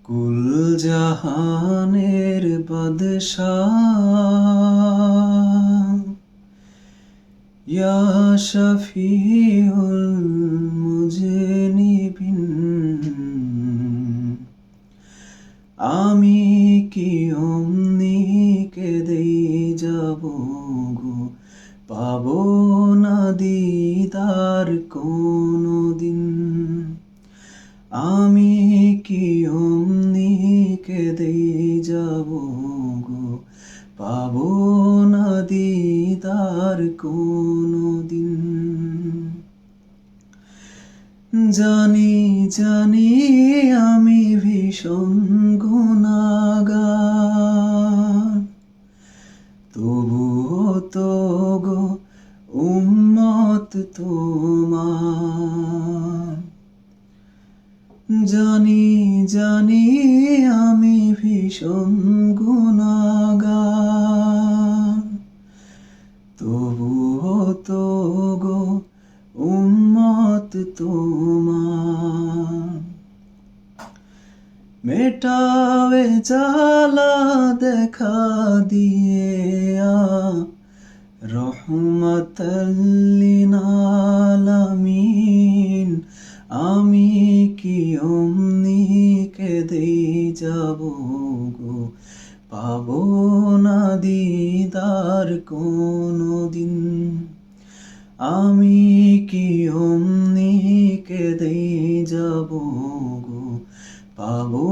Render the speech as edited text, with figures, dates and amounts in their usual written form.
কুল জাহানের বাদশাহ ইয়া শফিউল মুজনিবিন, আমি কি অমনি কেঁদেই যাব গো, পাবো না দিদার কোনদিন। আমি কি অমনি কেঁদেই যাব গো, পাবো না দিদার কোনদিন। জানি জানি আমি ভীষণ গুনাহগার, তবুও তো গো উম্মত তোমার। জানি জানি আমি ভীষণ গুনাহগার, তবুও তো গো উম্মত তোমার। মেটাবে জ্বালা দেখা দিয়ে রহমাতাল লিল আলামিন, আমি কি অমনি কেঁদেই যাব গো, পাবো না দিদার কোনদিন। আমি কি অমনি কেঁদেই যাব গো, পাবো